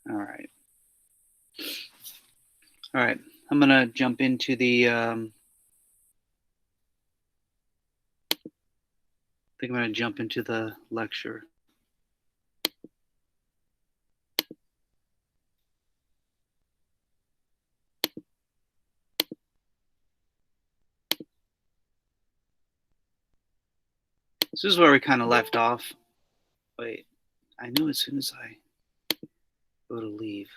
All right. All right. I'm going to jump into the, I think I'm going to jump into the lecture. This is where we kind of left off. Wait, I know as soon as I go to leave.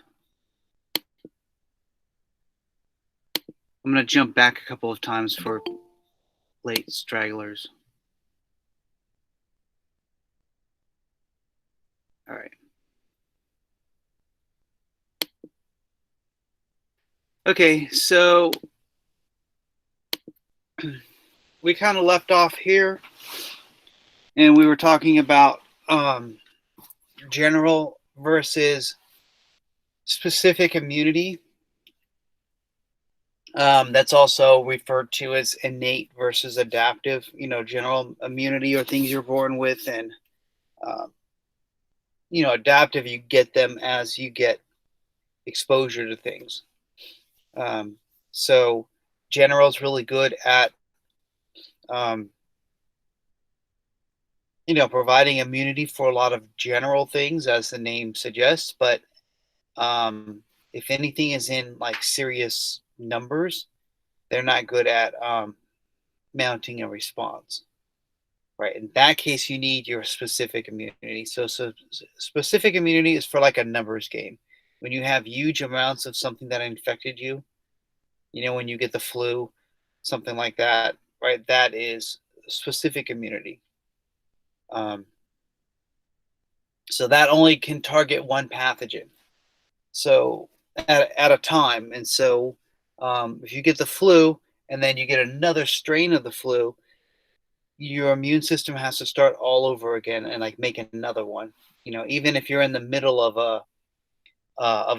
I'm going to jump back a couple of times for late stragglers. All right. Okay, so we kind of left off here, and we were talking about general versus specific immunity. That's also referred to as innate versus adaptive. General immunity or things you're born with, and um, adaptive, you get them as you get exposure to things. Um, so, general is really good at um, providing immunity for a lot of general things, as the name suggests. But if anything is in like serious numbers, they're not good at mounting a response. Right. In that case, you need your specific immunity. So specific immunity is for like a numbers game. When you have huge amounts of something that infected you, when you get the flu, something like that, right? That is specific immunity. Um, so that only can target one pathogen. So at a time. And so if you get the flu and then you get another strain of the flu, your immune system has to start all over again and like make another one. Even if you're in the middle of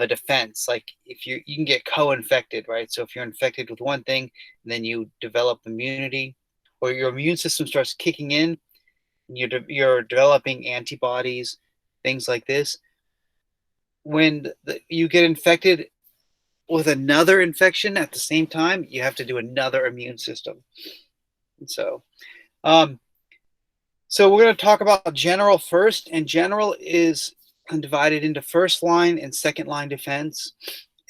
a defense, like if you can get co-infected, right? So if you're infected with one thing and then you develop immunity, or your immune system starts kicking in, and you're developing antibodies, things like this. When you get infected with another infection at the same time, you have to do another immune system. And um, so we're going to talk about general first, and general is divided into first line and second line defense.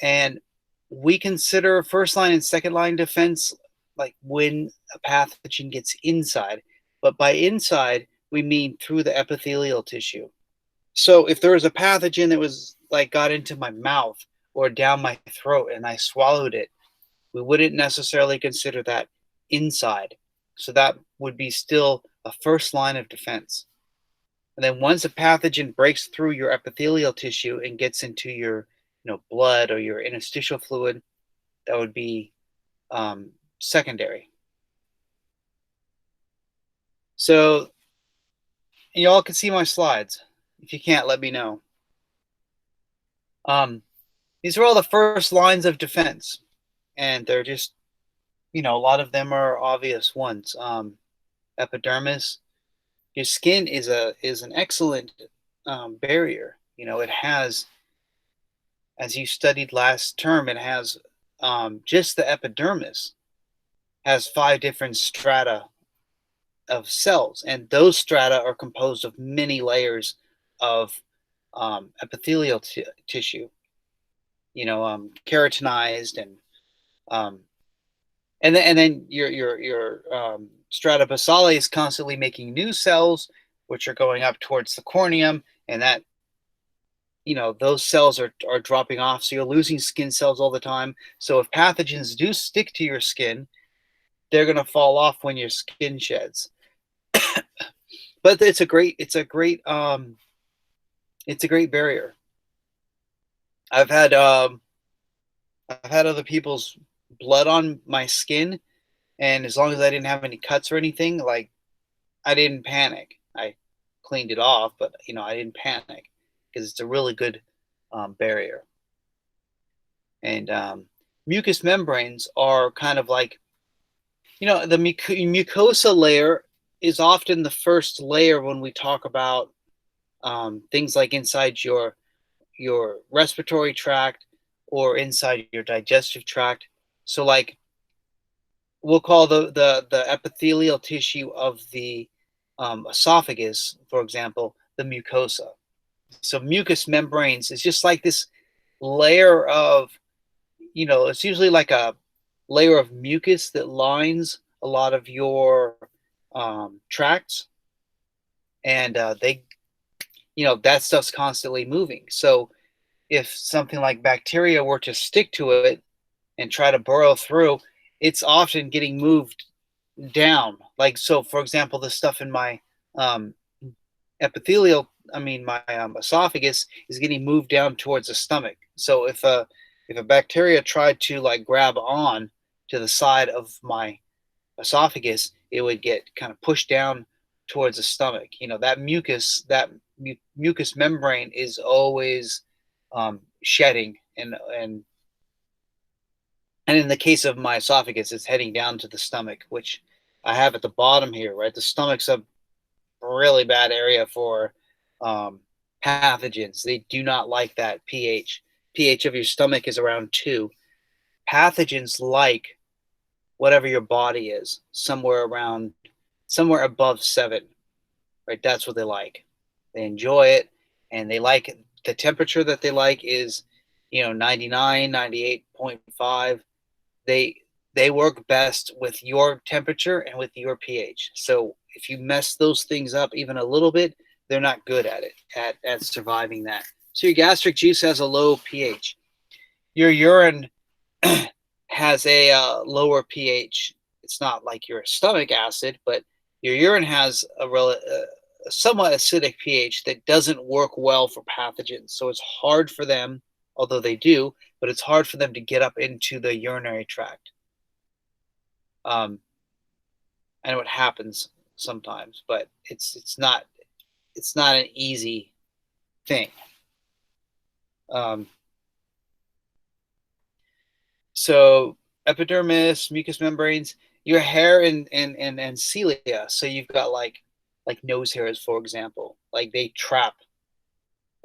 And we consider first line and second line defense like when a pathogen gets inside. But by inside, we mean through the epithelial tissue. So if there was a pathogen that was like got into my mouth or down my throat and I swallowed it, we wouldn't necessarily consider that inside. So that would be still a first line of defense. And then once a pathogen breaks through your epithelial tissue and gets into your blood or your interstitial fluid, that would be secondary. So y'all can see my slides. If you can't, let me know. These are all the first lines of defense, and they're just, a lot of them are obvious ones. Epidermis, your skin is an excellent barrier. It has, as you studied last term, it has just the epidermis has 5 different strata of cells, and those strata are composed of many layers of epithelial tissue. Keratinized um, and then your strata basale is constantly making new cells, which are going up towards the corneum, and that those cells are dropping off, so you're losing skin cells all the time. So if pathogens do stick to your skin, they're going to fall off when your skin sheds. But it's a great barrier. I've had other people's blood on my skin, and as long as I didn't have any cuts or anything, like I didn't panic. I cleaned it off, but I didn't panic because it's a really good barrier. And mucous membranes are kind of like, the mucosa layer is often the first layer when we talk about things like inside your respiratory tract or inside your digestive tract. So like we'll call the epithelial tissue of the esophagus, for example, the mucosa. So mucous membranes is just like this layer of, it's usually like a layer of mucus that lines a lot of your tracts, and that stuff's constantly moving. So if something like bacteria were to stick to it and try to burrow through, it's often getting moved down. Like, so for example, the stuff in my um, my esophagus is getting moved down towards the stomach. So if a bacteria tried to like grab on to the side of my esophagus, it would get kind of pushed down towards the stomach. That mucous membrane is always shedding, and in the case of my esophagus, it's heading down to the stomach, which I have at the bottom here, right? The stomach's a really bad area for pathogens. They do not like that pH. pH of your stomach is around 2. Pathogens like whatever your body is, somewhere above 7, right? That's what they like. They enjoy it, and they like the temperature that they like is 99, 98.5. They work best with your temperature and with your pH. So if you mess those things up even a little bit, they're not good at it, at surviving that. So your gastric juice has a low pH. Your urine has a lower pH. It's not like your stomach acid, but your urine has a somewhat acidic pH that doesn't work well for pathogens. So it's hard for them, although they do, but it's hard for them to get up into the urinary tract. I know it happens sometimes, but it's not an easy thing. So epidermis, mucous membranes, your hair and cilia. So you've got like nose hairs, for example, like they trap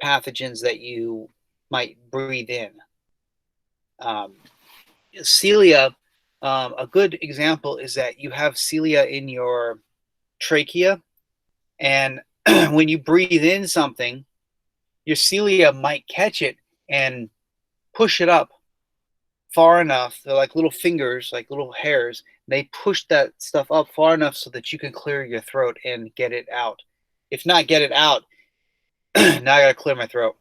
pathogens that you might breathe in. Cilia, a good example is that you have cilia in your trachea, and when you breathe in something, your cilia might catch it and push it up far enough. They're like little fingers, like little hairs. They push that stuff up far enough so that you can clear your throat and get it out. If not get it out, now I got to clear my throat.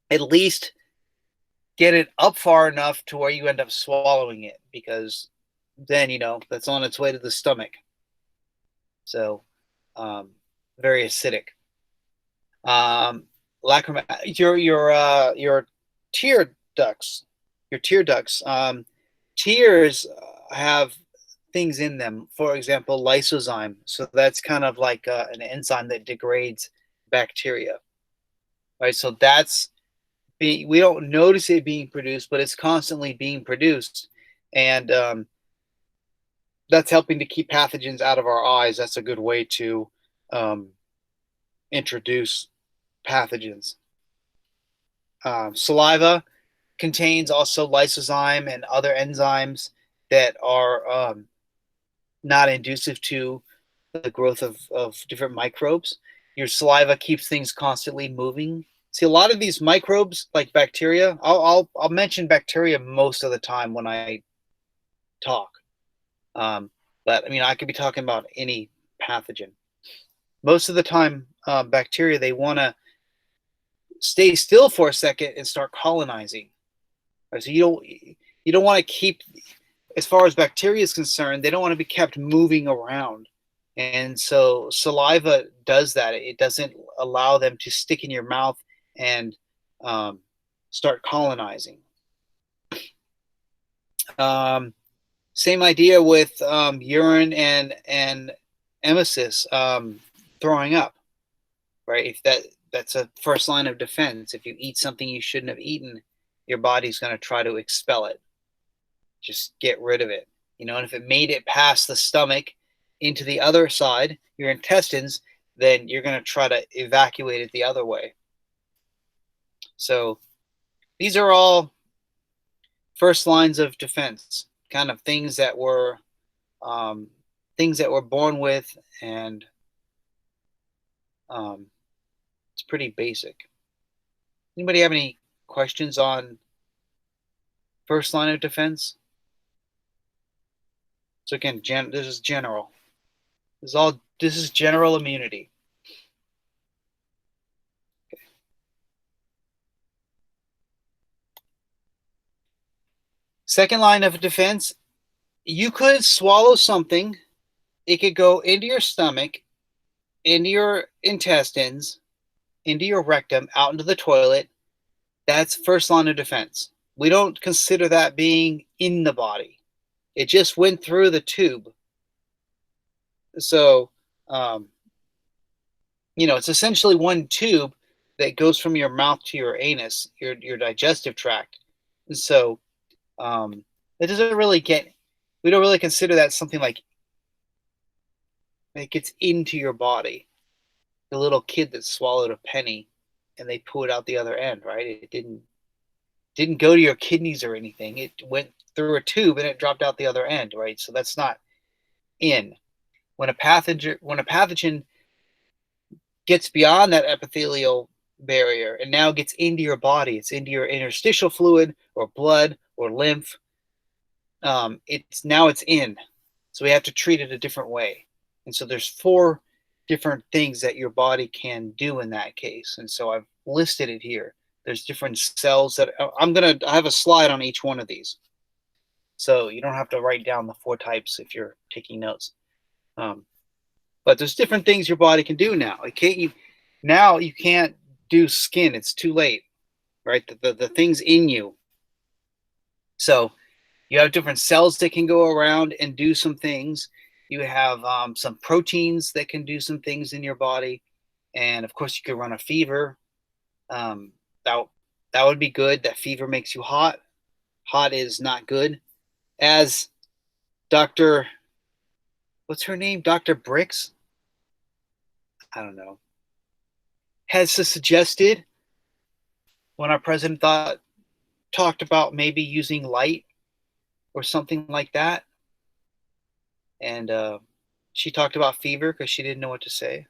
At least get it up far enough to where you end up swallowing it, because then, that's on its way to the stomach. So, very acidic. Your tear ducts, tears have things in them. For example, lysozyme. So that's kind of like an enzyme that degrades bacteria, right? So we don't notice it being produced, but it's constantly being produced, and that's helping to keep pathogens out of our eyes. That's a good way to introduce pathogens. Saliva contains also lysozyme and other enzymes that are not inducive to the growth of different microbes. Your saliva keeps things constantly moving. See, a lot of these microbes, like bacteria, I'll mention bacteria most of the time when I talk. But I mean, I could be talking about any pathogen. Most of the time, bacteria, they want to stay still for a second and start colonizing. Right? So you don't want to keep, as far as bacteria is concerned, they don't want to be kept moving around. And so saliva does that. It doesn't allow them to stick in your mouth and start colonizing. Same idea with urine and emesis, throwing up, right? If that's a first line of defense. If you eat something you shouldn't have eaten, your body's going to try to expel it. Just get rid of it. And if it made it past the stomach into the other side, your intestines, then you're going to try to evacuate it the other way. So these are all first lines of defense, kind of um, things that we're born with, and um, it's pretty basic. Anybody have any questions on first line of defense? So again, this is general. This is general immunity. Second line of defense, you could swallow something. It could go into your stomach, into your intestines, into your rectum, out into the toilet. That's first line of defense. We don't consider that being in the body. It just went through the tube. So, um, it's essentially one tube that goes from your mouth to your anus, your digestive tract. And so, it doesn't really we don't really consider that something like it gets into your body. The little kid that swallowed a penny and they pull it out the other end, right? It didn't go to your kidneys or anything. It went through a tube and it dropped out the other end, right? So that's not in. When a pathogen gets beyond that epithelial barrier and now gets into your body, it's into your interstitial fluid or blood or lymph. It's in. So we have to treat it a different way. And so there's 4 different things that your body can do in that case. And so I've listed it here. There's different cells that I have a slide on each one of these. So you don't have to write down the 4 types if you're taking notes. But there's different things your body can do now. Now you can't do skin. It's too late, right? The things in you. So you have different cells that can go around and do some things. You have some proteins that can do some things in your body. And of course, you could run a fever. That would be good. That fever makes you hot. Hot is not good. As what's her name? Dr. Bricks? I don't know. Has suggested when our president talked about maybe using light or something like that. And she talked about fever because she didn't know what to say.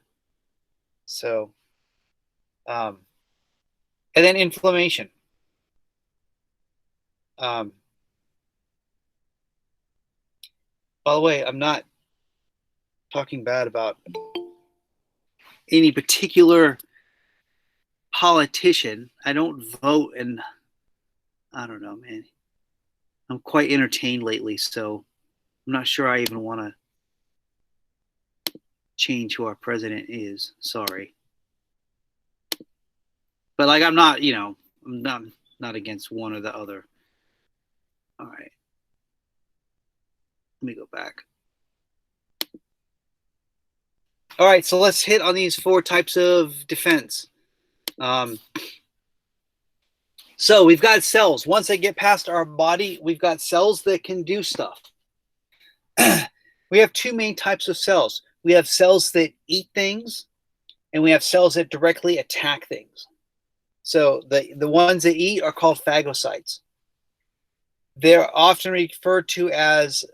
So, and then inflammation. By the way, I'm not talking bad about any particular politician. I don't vote, and I don't know, man. I'm quite entertained lately, so I'm not sure I even want to change who our president is. Sorry. But I'm not, I'm not against one or the other. All right. Let me go back. All right, so let's hit on these 4 types of defense. So we've got cells. Once they get past our body, we've got cells that can do stuff. We have 2 main types of cells. We have cells that eat things, and we have cells that directly attack things. So the ones that eat are called phagocytes. They're often referred to as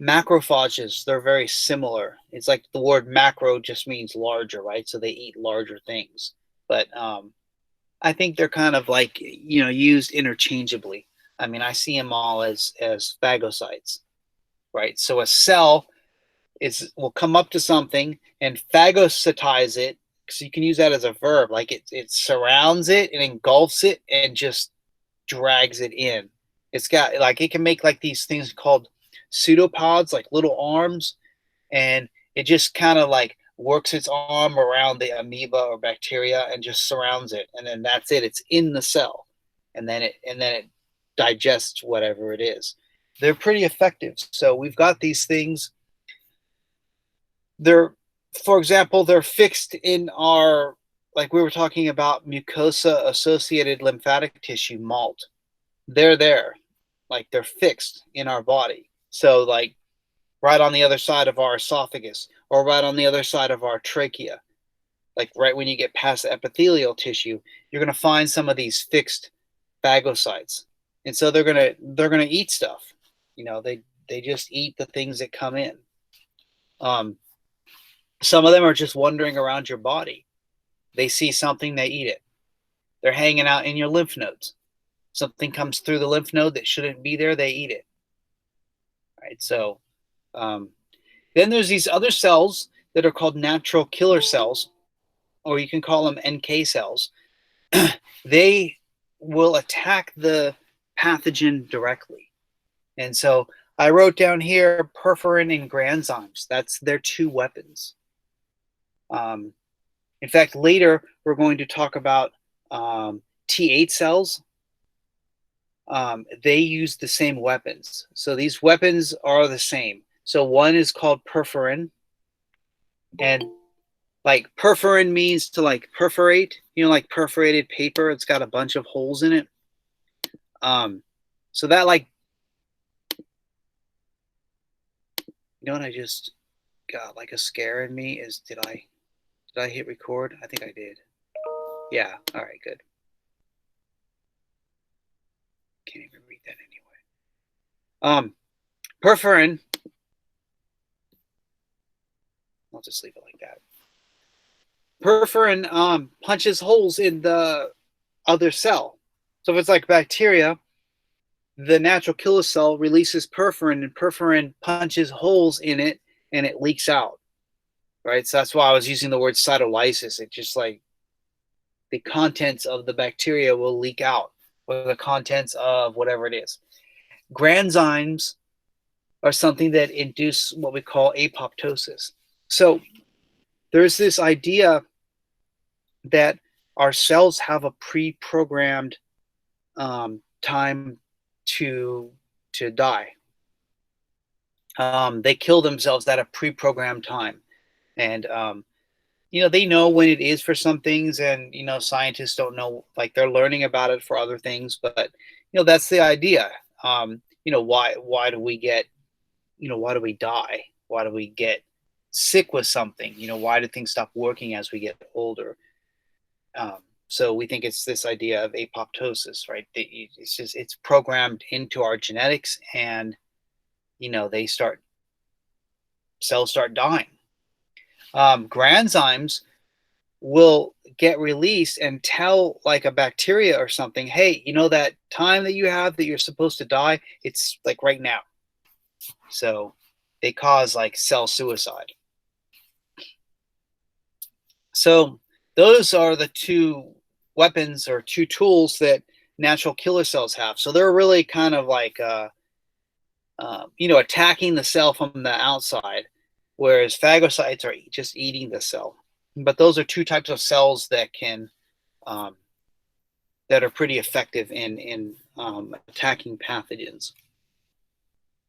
macrophages. They're very similar. It's like the word macro just means larger, right? So they eat larger things. But I think they're kind of used interchangeably. I mean, I see them all as phagocytes, right? So a cell will come up to something and phagocytize it. So you can use that as a verb, like it surrounds it and engulfs it and just drags it in. It's got it can make these things called pseudopods, like little arms, and it just kind of works its arm around the amoeba or bacteria and just surrounds it, and then that's it. It's in the cell, and then it digests whatever it is. They're pretty effective. So we've got these things. For example, they're fixed in our, like we were talking about, mucosa associated lymphatic tissue, MALT. They're there, they're fixed in our body. So right on the other side of our esophagus or right on the other side of our trachea. like right when you get past the epithelial tissue, you're going to find some of these fixed phagocytes, and so they're gonna eat stuff. They just eat the things that come in. Um, some of them are just wandering around your body. They see something, they eat it. They're hanging out in your lymph nodes. Something comes through the lymph node that shouldn't be there, they eat it. Right. So um, then there's these other cells that are called natural killer cells, or you can call them NK cells. They will attack the pathogen directly. And so I wrote down here perforin and granzymes. That's their two weapons. In fact, later we're going to talk about T8 cells. They use the same weapons. So these weapons are the same. So one is called perforin, and like perforin means to like perforate, like perforated paper. It's got a bunch of holes in it. So that like, what I just got like a scare in me is, did I hit record? I think I did. Yeah. All right, good. Can't even read that anyway. Perforin, I'll just leave it like that. Perforin punches holes in the other cell. So if it's like bacteria, the natural killer cell releases perforin, and perforin punches holes in it, and it leaks out. Right. So that's why I was using the word cytolysis. It just like the contents of the bacteria will leak out, or the contents of whatever it is. Granzymes are something that induce what we call apoptosis. So there's this idea that our cells have a pre-programmed time to die. They kill themselves at a pre-programmed time, and they know when it is for some things, and scientists don't know, like they're learning about it for other things, but that's the idea. Why do we get, why do we die? Why do we get sick with something? Why do things stop working as we get older? So we think it's this idea of apoptosis, right? It's programmed into our genetics, and cells start dying. Granzymes will get released and tell like a bacteria or something, hey, that time that you have that you're supposed to die, it's like right now. So they cause like cell suicide. So those are the two weapons or two tools that natural killer cells have. So they're really kind of like attacking the cell from the outside, whereas phagocytes are just eating the cell. But those are two types of cells that can that are pretty effective in attacking pathogens.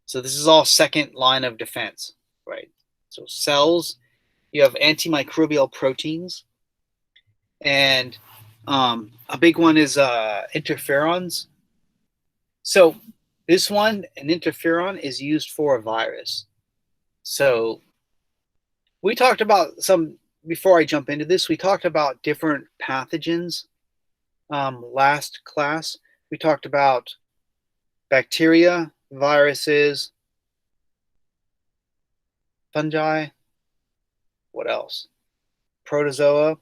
So this is all second line of defense, right? So cells, you have antimicrobial proteins, and a big one is interferons. So this one, an interferon, is used for a virus. So we talked about some, before I jump into this, we talked about different pathogens last class. We talked about bacteria, viruses, fungi, what else? Protozoa.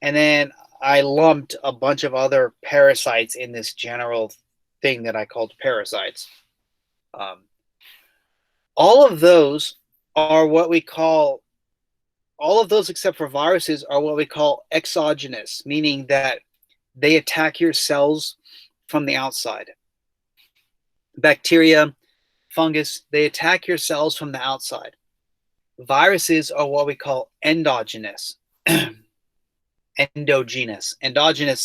And then I lumped a bunch of other parasites in this general thing that I called parasites. All of those are what we call, all of those except for viruses are what we call exogenous, meaning that they attack your cells from the outside. Bacteria, fungus, they attack your cells from the outside. Viruses are what we call endogenous. Endogenous,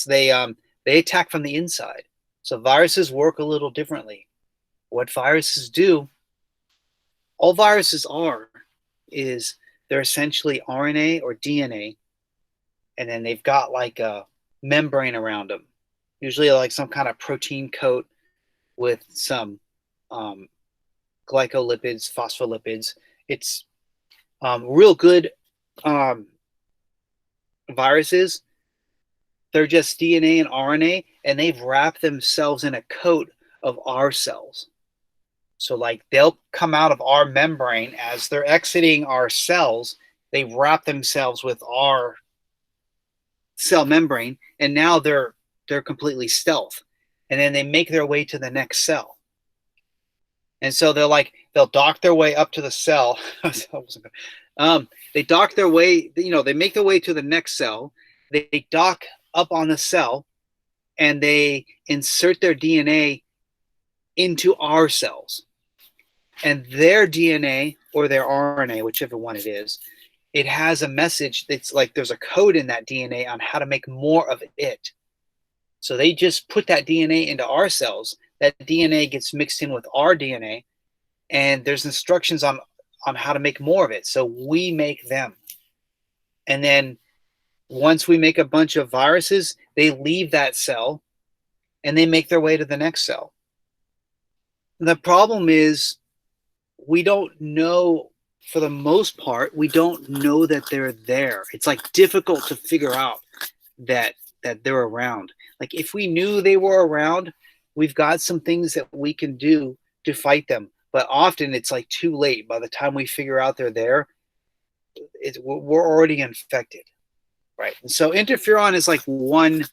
they attack from the inside. So viruses work a little differently. What viruses do, all viruses are, is they're essentially RNA or DNA, and then they've got like a membrane around them, usually like some kind of protein coat with some glycolipids, phospholipids. It's real good viruses, they're just DNA and RNA, and they've wrapped themselves in a coat of our cells. So, like, they'll come out of our membrane as they're exiting our cells. They wrap themselves with our cell membrane, and now they're completely stealth. And then they make their way to the next cell. And so they'll dock their way up to the cell. They dock their way, they make their way to the next cell. They dock up on the cell, and they insert their DNA into our cells. And their DNA or their RNA, whichever one it is, it has a message that's like there's a code in that DNA on how to make more of it. So they just put that DNA into our cells. That DNA gets mixed in with our DNA, and there's instructions on how to make more of it. So we make them. And then once we make a bunch of viruses, they leave that cell and they make their way to the next cell. The problem is we don't know, for the most part, we don't know that they're there. It's like difficult to figure out that they're around. Like if we knew they were around, we've got some things that we can do to fight them. But often it's like too late. By the time we figure out they're there, we're already infected, right? And so interferon is like one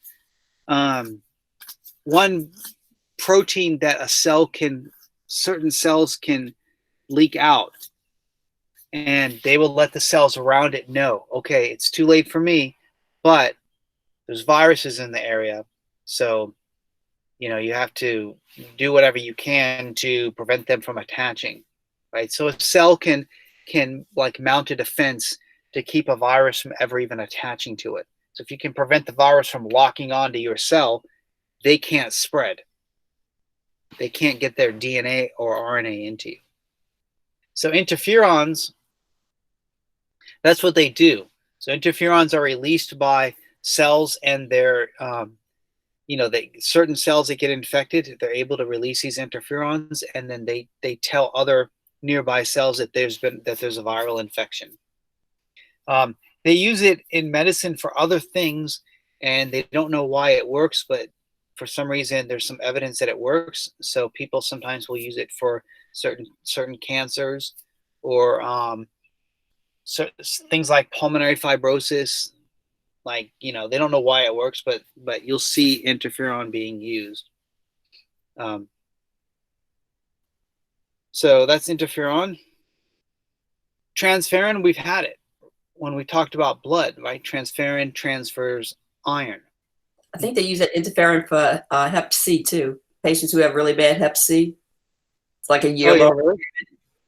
protein that certain cells can leak out, and they will let the cells around it know, okay, it's too late for me, but there's viruses in the area, so you have to do whatever you can to prevent them from attaching, right? So a cell can like mount a defense to keep a virus from ever even attaching to it. So if you can prevent the virus from locking onto your cell, they can't spread. They can't get their DNA or RNA into you. So interferons, that's what they do. So interferons are released by cells, and they're certain cells that get infected, they're able to release these interferons, and then they tell other nearby cells that there's a viral infection. They use it in medicine for other things, and they don't know why it works, but for some reason there's some evidence that it works. So people sometimes will use it for certain cancers, or things like pulmonary fibrosis. Like, they don't know why it works, but you'll see interferon being used. So that's interferon. Transferrin, we've had it when we talked about blood, right? Transferrin transfers iron. I think they use that interferon for Hep C too. Patients who have really bad Hep C. It's like a year long. Really?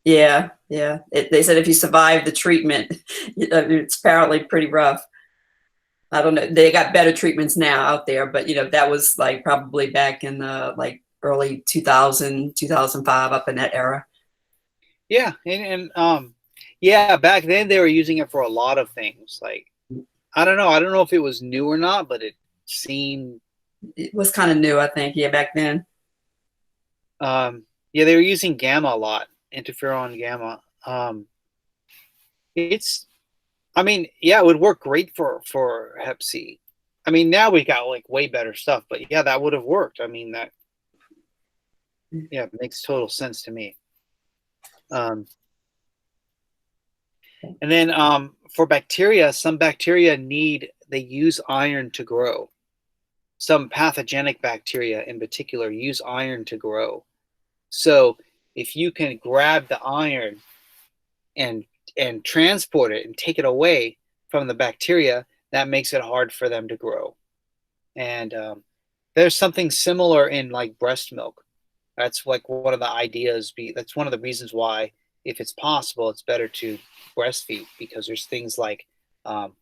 Yeah. They said if you survive the treatment, it's apparently pretty rough. I don't know. They got better treatments now out there, but that was like probably back in the like early 2000, 2005, up in that era. Yeah, and back then they were using it for a lot of things. Like, I don't know if it was new or not, but it was kind of new, I think. Yeah, back then. They were using gamma a lot, interferon gamma. It would work great for Hep C. I mean, now we got like way better stuff, but yeah, that would have worked. I mean, it makes total sense to me. And then for bacteria, some bacteria they use iron to grow. Some pathogenic bacteria in particular use iron to grow. So if you can grab the iron and transport it and take it away from the bacteria, that makes it hard for them to grow. And there's something similar in like breast milk. That's like one of the ideas. That's one of the reasons why, if it's possible, it's better to breastfeed, because there's things like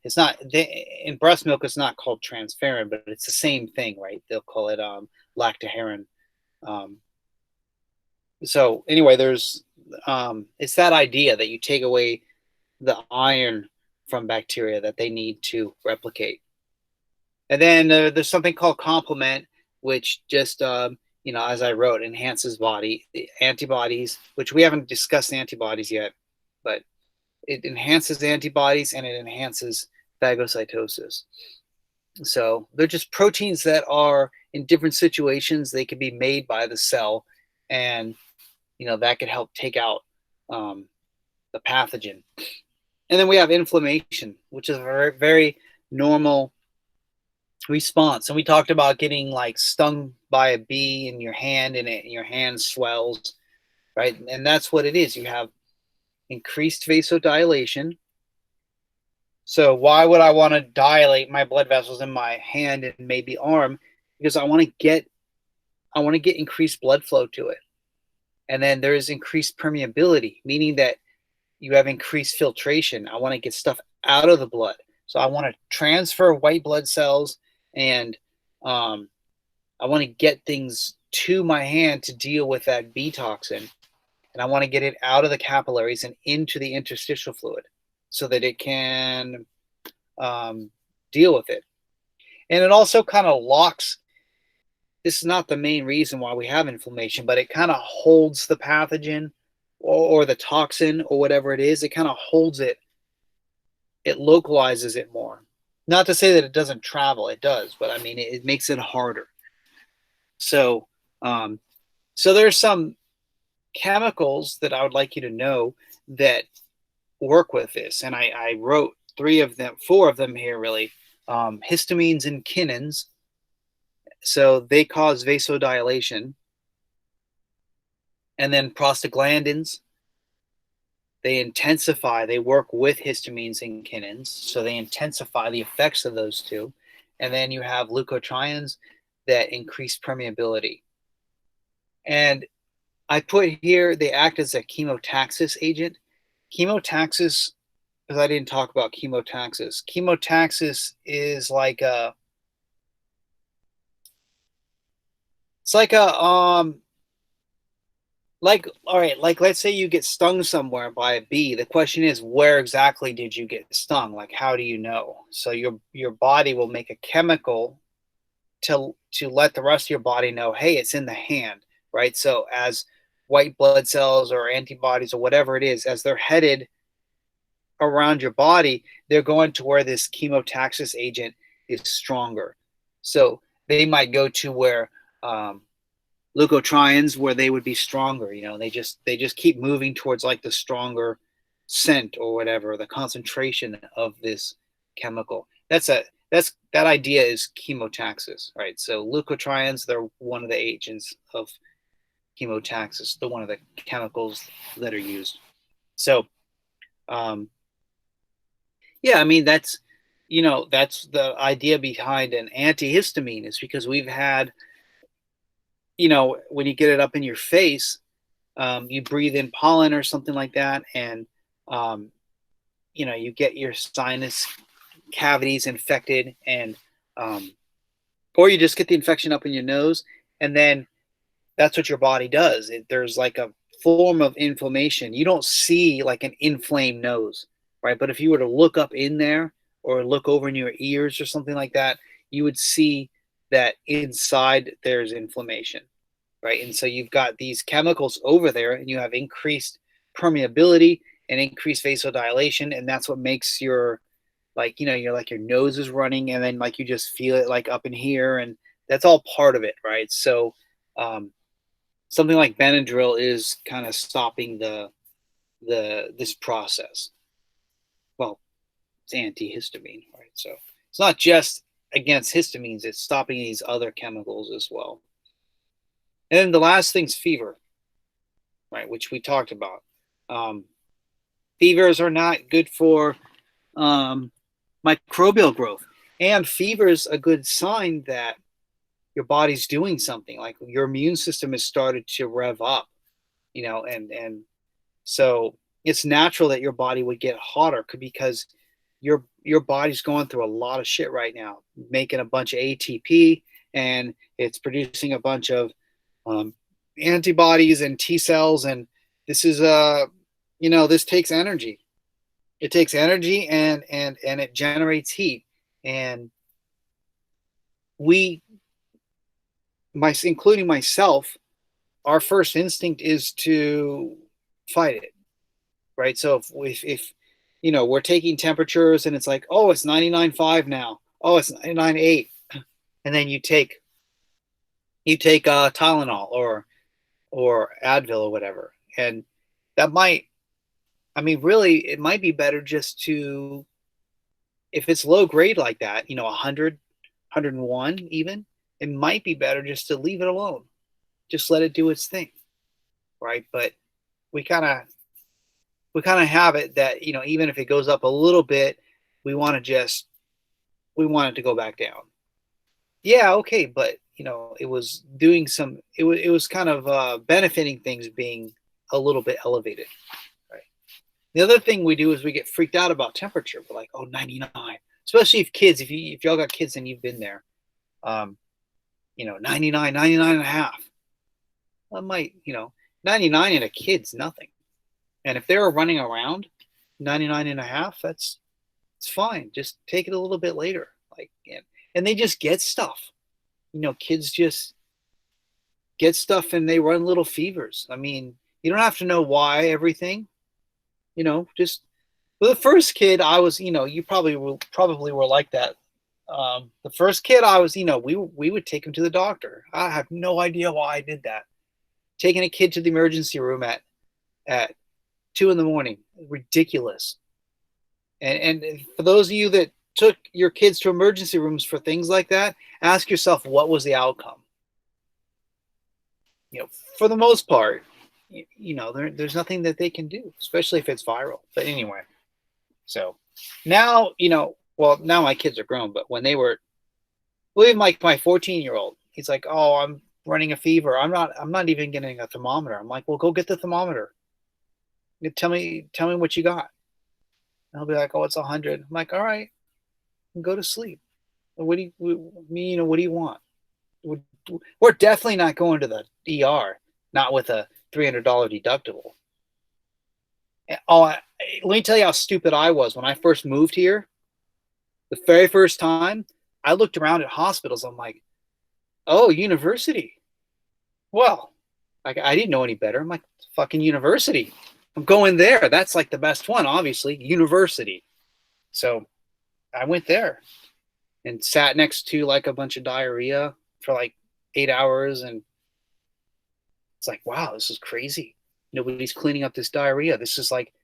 it's not in breast milk. It's not called transferrin, but it's the same thing, right? They'll call it lactoferrin. So anyway, there's it's that idea that you take away the iron from bacteria that they need to replicate. And then there's something called complement, which just as I wrote, enhances body antibodies, which we haven't discussed antibodies yet, but it enhances antibodies, and it enhances phagocytosis. So they're just proteins that are in different situations. They can be made by the cell, and that could help take out the pathogen. And then we have inflammation, which is a very, very normal response. And we talked about getting like stung by a bee in your hand, and your hand swells, right? And that's what it is. You have increased vasodilation. So why would I want to dilate my blood vessels in my hand and maybe arm? Because I want to get increased blood flow to it. And then there is increased permeability, meaning that you have increased filtration. I want to get stuff out of the blood. So I want to transfer white blood cells, and I want to get things to my hand to deal with that B toxin. And I want to get it out of the capillaries and into the interstitial fluid so that it can deal with it. And it also kind of locks. This is not the main reason why we have inflammation, but it kind of holds the pathogen or the toxin or whatever it is. It kind of holds it. It localizes it more. Not to say that it doesn't travel. It does, but I mean, it makes it harder. So there's some chemicals that I would like you to know that work with this. And I wrote four of them here, really. Histamines and kinins. So they cause vasodilation. And then prostaglandins, they work with histamines and kinins. So they intensify the effects of those two. And then you have leukotrienes that increase permeability. And I put here, they act as a chemotaxis agent. Chemotaxis, because I didn't talk about chemotaxis. Chemotaxis is like let's say you get stung somewhere by a bee. The question is, where exactly did you get stung? Like, how do you know? So your body will make a chemical to let the rest of your body know, hey, it's in the hand, right? So as white blood cells or antibodies or whatever it is, as they're headed around your body, they're going to where this chemotaxis agent is stronger. So they might go to where leukotrienes, where they would be stronger. They just keep moving towards like the stronger scent or whatever, the concentration of this chemical. That idea is chemotaxis, right? So leukotrienes, they're one of the agents of chemotaxis. They're one of the chemicals that are used. So, yeah, I mean, that's the idea behind an antihistamine, is because we've had, when you get it up in your face, you breathe in pollen or something like that, and you get your sinus cavities infected, and or you just get the infection up in your nose, and then that's what your body does. There's like a form of inflammation. You don't see like an inflamed nose, right? But if you were to look up in there or look over in your ears or something like that, you would see that inside there's inflammation, right? And so you've got these chemicals over there, and you have increased permeability and increased vasodilation, and that's what makes your your nose is running, and then like you just feel it like up in here, and that's all part of it, right? So something like Benadryl is kind of stopping this process. Well, it's antihistamine, right? So it's not just against histamines, it's stopping these other chemicals as well. And then the last thing's fever, right, which we talked about. Fevers are not good for microbial growth. And fever is a good sign that your body's doing something, like your immune system has started to rev up, and so it's natural that your body would get hotter, because your body's going through a lot of shit right now, making a bunch of ATP, and it's producing a bunch of antibodies and T cells, and this is this takes energy. It takes energy, and it generates heat, and including myself, our first instinct is to fight it, right? So if we're taking temperatures and it's like, oh, it's 99.5 now. Oh, it's 99.8. And then you take Tylenol or Advil or whatever. And that might, I mean, really, it might be better just to, if it's low grade like that, 100, 101 even, it might be better just to leave it alone. Just let it do its thing, right? But we kind of have it that, even if it goes up a little bit, we want to just we want it to go back down. Yeah, okay, but it was doing it was kind of benefiting things being a little bit elevated, right? The other thing we do is we get freaked out about temperature. We're like, oh, 99, especially if y'all got kids and you've been there, 99, 99 and a half. I might, 99 in a kid's nothing. And if they were running around 99 and a half, it's fine. Just take it a little bit later. Like, and they just get stuff. Kids just get stuff and they run little fevers. I mean, you don't have to know why everything, just with the first kid, I was, you probably were like that. The first kid I was, we would take him to the doctor. I have no idea why I did that. Taking a kid to the emergency room at 2 a.m, ridiculous. And for those of you that took your kids to emergency rooms for things like that, ask yourself, what was the outcome? For the most part, there's nothing that they can do, especially if it's viral. But anyway, so now, well, now my kids are grown, but when they were, well, even like my 14-year-old, he's like, oh, I'm running a fever. I'm not even getting a thermometer. I'm like, well, go get the thermometer. Tell me what you got. And he'll be like, oh, it's 100. I'm like, all right, go to sleep. What do you want? We're definitely not going to the ER, not with a $300 deductible. Oh, let me tell you how stupid I was when I first moved here. The very first time, I looked around at hospitals. I'm like, oh, university. Well, I didn't know any better. I'm like, fucking university. I'm going there. That's like the best one, obviously, university. So I went there and sat next to like a bunch of diarrhea for like 8 hours. And it's like, wow, this is crazy. Nobody's cleaning up this diarrhea. This is like,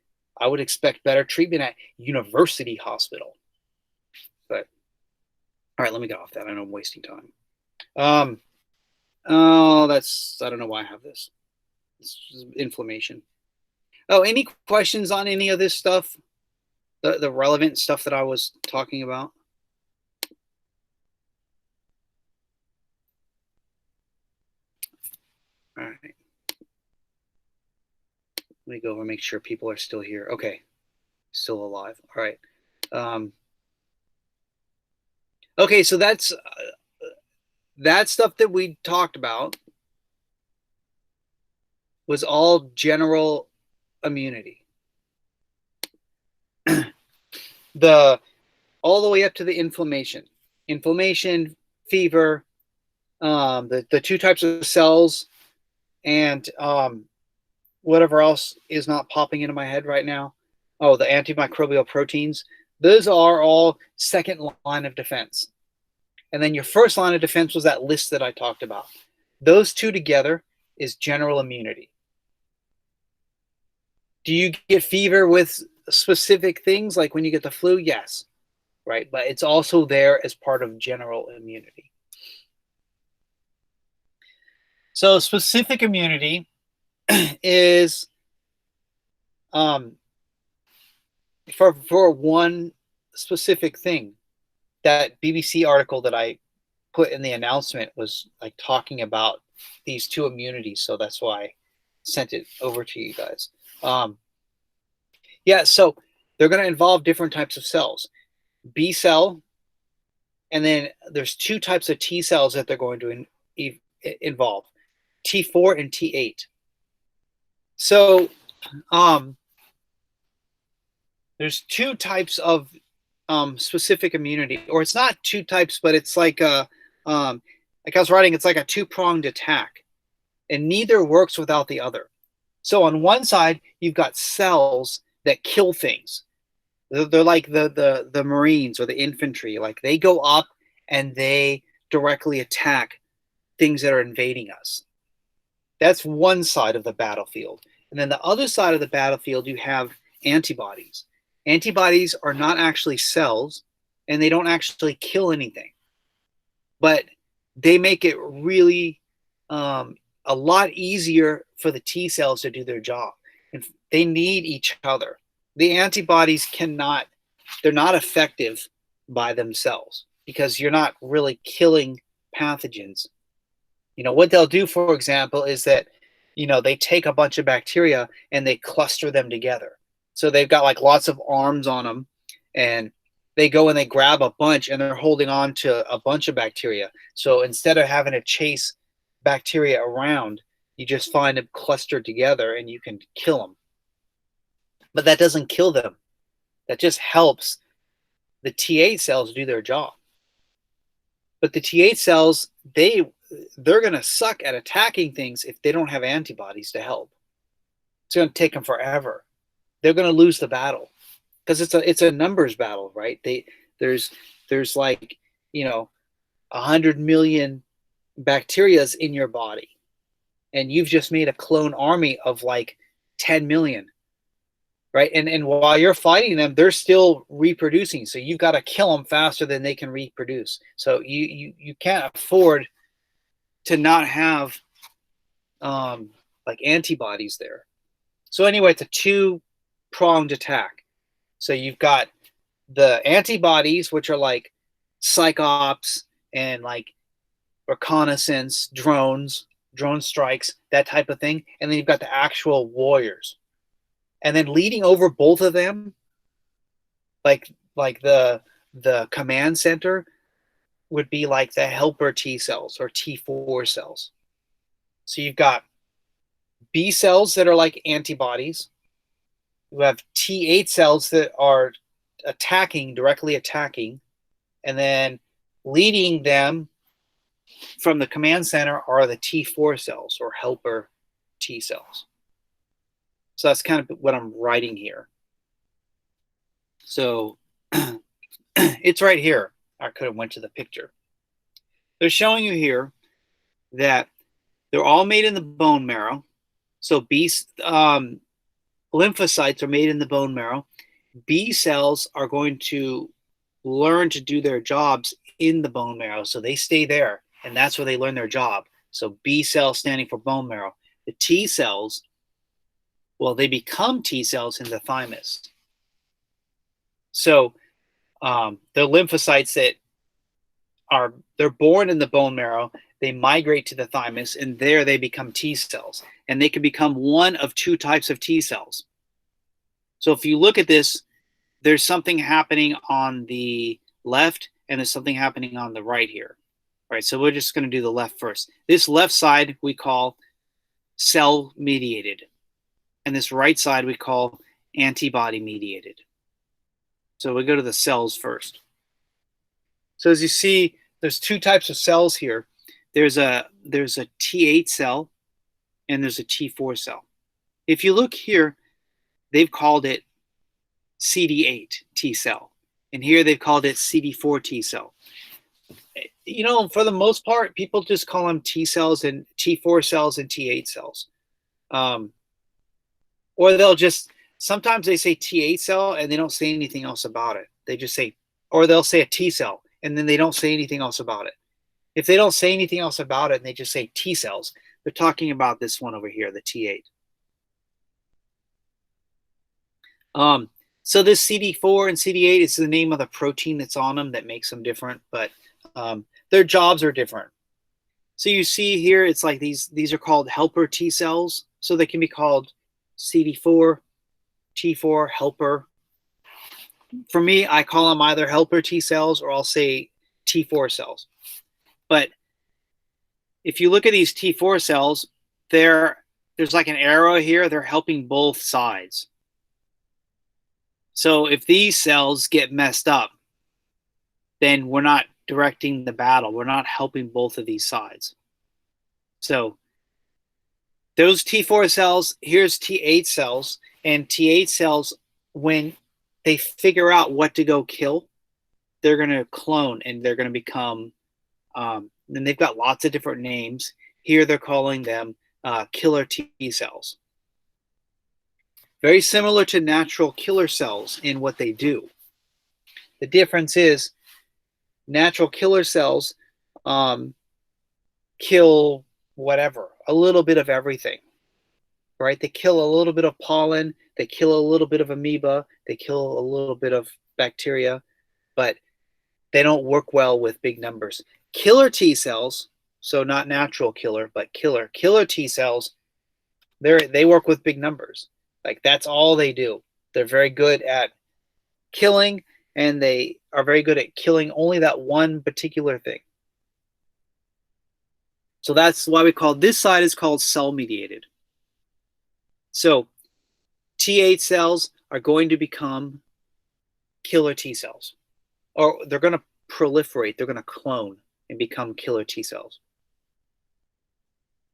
I would expect better treatment at university hospital. But all right, let me get off that. I know I'm wasting time. I don't know why I have this. It's inflammation. Oh, any questions on any of this stuff? The relevant stuff that I was talking about? All right. Let me go over and make sure people are still here. Okay. Still alive. All right. Okay, so that's that stuff that we talked about was all general immunity. All the way up to the inflammation, fever, the two types of cells, and whatever else is not popping into my head right now. Oh, the antimicrobial proteins. Those are all second line of defense. And then your first line of defense was that list that I talked about. Those two together is general immunity. Do you get fever with specific things like when you get the flu? Yes, right? But it's also there as part of general immunity. So specific immunity is for one specific thing. That BBC article that I put in the announcement was like talking about these two immunities. So that's why I sent it over to you guys. Yeah, so they're going to involve different types of cells. B cell, and then there's two types of T cells that they're going to involve. T4 and T8. So there's two types of specific immunity, or it's not two types, but it's like like I was writing, it's like a two-pronged attack, and neither works without the other. So on one side, you've got cells that kill things. They're like the Marines or the infantry. Like they go up and they directly attack things that are invading us. That's one side of the battlefield. And then the other side of the battlefield, you have antibodies. Antibodies are not actually cells, and they don't actually kill anything, but they make it really a lot easier for the T cells to do their job. And they need each other. The antibodies cannot, they're not effective by themselves because you're not really killing pathogens. What they'll do, for example, is that, they take a bunch of bacteria and they cluster them together. So they've got like lots of arms on them, and they go and they grab a bunch and they're holding on to a bunch of bacteria. So instead of having to chase bacteria around, you just find them clustered together and you can kill them. But that doesn't kill them. That just helps the T8 cells do their job. But the T8 cells, they're going to suck at attacking things if they don't have antibodies to help. It's going to take them forever. They're going to lose the battle because it's a numbers battle, right? There's like 100 million bacterias in your body, and you've just made a clone army of like 10 million, right? And while you're fighting them, they're still reproducing. So you've got to kill them faster than they can reproduce. So you can't afford to not have like antibodies there. So anyway, it's a two-pronged attack. So you've got the antibodies, which are like psych ops and like reconnaissance, drone strikes, that type of thing. And then you've got the actual warriors. And then leading over both of them, like the command center would be like the helper T cells or T4 cells. So you've got B cells that are like antibodies. You have T8 cells that are directly attacking, and then leading them from the command center are the T4 cells or helper T cells. So that's kind of what I'm writing here. So it's right here. I could have went to the picture. They're showing you here that they're all made in the bone marrow. So lymphocytes are made in the bone marrow. B cells are going to learn to do their jobs in the bone marrow. So they stay there, and that's where they learn their job. So B cells standing for bone marrow. The T cells, well, they become T cells in the thymus. So the lymphocytes they're born in the bone marrow, they migrate to the thymus, and there they become T cells. And they can become one of two types of T cells. So if you look at this, there's something happening on the left and there's something happening on the right here. All right, so we're just going to do the left first. This left side we call cell mediated, and this right side we call antibody mediated. So we go to the cells first. So as you see, there's two types of cells here. There's a T8 cell and there's a T4 cell. If you look here, they've called it CD8 T cell, and here they've called it CD4 T cell. For the most part, people just call them T cells and T4 cells and T8 cells. Or sometimes they say T8 cell and they don't say anything else about it. They just say, or they'll say a T cell and then they don't say anything else about it. If they don't say anything else about it and they just say T cells, they're talking about this one over here, the T8. So this CD4 and CD8 is the name of the protein that's on them that makes them different, but their jobs are different. So you see here, it's like these are called helper T cells. So they can be called CD4, T4, helper. For me, I call them either helper T cells or I'll say T4 cells. But if you look at these T4 cells, there's like an arrow here. They're helping both sides. So if these cells get messed up, then we're not directing the battle. We're not helping both of these sides. So those T4 cells, here's T8 cells, and T8 cells, when they figure out what to go kill, they're going to clone and they're going to become, and they've got lots of different names. Here they're calling them killer T cells. Very similar to natural killer cells in what they do. The difference is natural killer cells kill whatever, a little bit of everything, right? They kill a little bit of pollen, they kill a little bit of amoeba, they kill a little bit of bacteria, but they don't work well with big numbers. Killer T cells, so not natural killer, but killer T cells, they work with big numbers. Like that's all they do. They're very good at killing, and they are very good at killing only that one particular thing. So that's why we call this side is called cell mediated. So T8 cells are going to become killer T cells, or they're going to proliferate, they're going to clone and become killer T cells.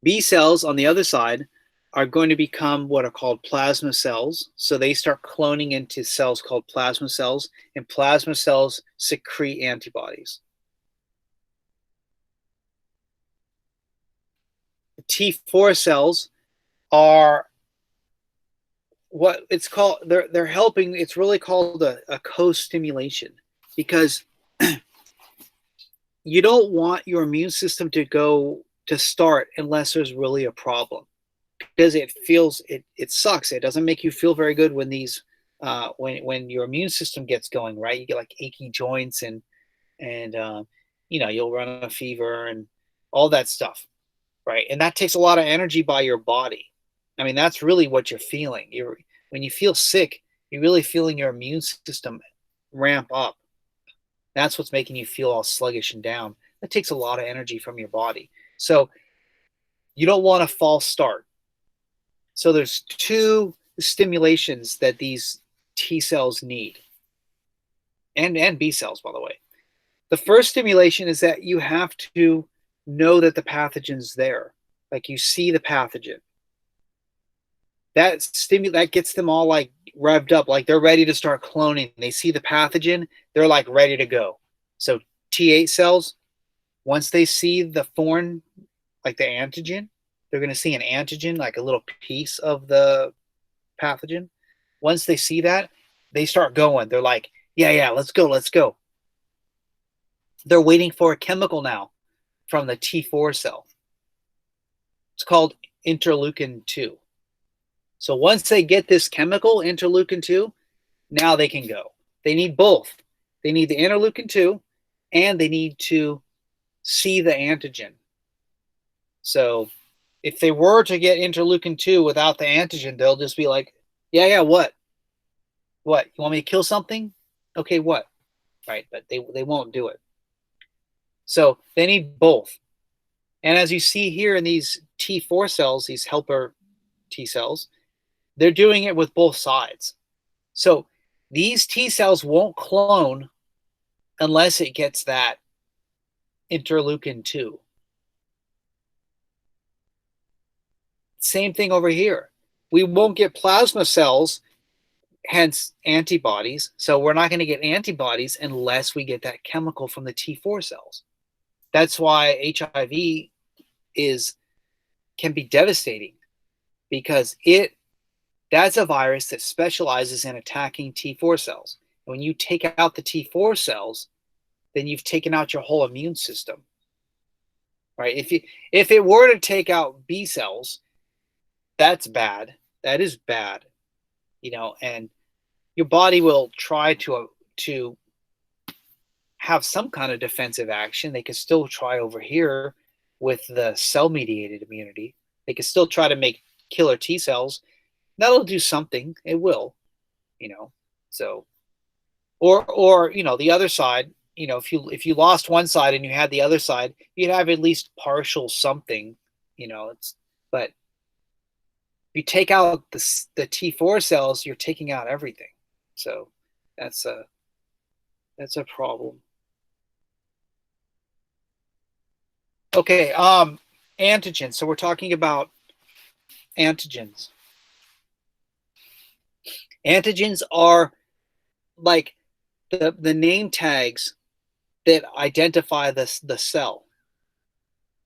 B cells on the other side are going to become what are called plasma cells. So they start cloning into cells called plasma cells, and plasma cells secrete antibodies. The T4 cells are what it's called, they're helping, it's really called a co-stimulation, because you don't want your immune system to start unless there's really a problem, because it sucks. It doesn't make you feel very good when these when your immune system gets going, right? You get like achy joints and you'll run a fever and all that stuff, right? And that takes a lot of energy by your body. I mean, that's really what you're feeling. When you feel sick, you're really feeling your immune system ramp up. That's what's making you feel all sluggish and down. That takes a lot of energy from your body. So you don't want a false start. So there's two stimulations that these T cells need, and B cells, by the way. The first stimulation is that you have to know that the pathogen's there. Like you see the pathogen. That gets them all like revved up, like they're ready to start cloning. They see the pathogen, they're like ready to go. So T8 cells, once they see the foreign, like the antigen, they're going to see an antigen, like a little piece of the pathogen. Once they see that, they start going. They're like, yeah, let's go. They're waiting for a chemical now from the T4 cell. It's called interleukin 2. So once they get this chemical, interleukin 2, now they can go. They need both. They need the interleukin 2, and they need to see the antigen. So if they were to get interleukin 2 without the antigen, they'll just be like, yeah, what? What? You want me to kill something? Okay, what? Right, but they won't do it. So they need both. And as you see here in these T4 cells, these helper T cells, they're doing it with both sides. So these T cells won't clone unless it gets that interleukin 2. Same thing over here. We won't get plasma cells, hence antibodies. So we're not going to get antibodies unless we get that chemical from the T4 cells. That's why HIV can be devastating, because that's a virus that specializes in attacking T4 cells. And when you take out the T4 cells, then you've taken out your whole immune system, right? If it were to take out B cells, that's bad. That is bad, and your body will try to have some kind of defensive action. They could still try over here with the cell-mediated immunity. They could still try to make killer T cells. That'll do something. It will, So, or the other side. If you lost one side and you had the other side, you'd have at least partial something. But if you take out the T4 cells, you're taking out everything. So that's a problem. Okay, antigens. So we're talking about antigens. Antigens are like the name tags that identify the cell,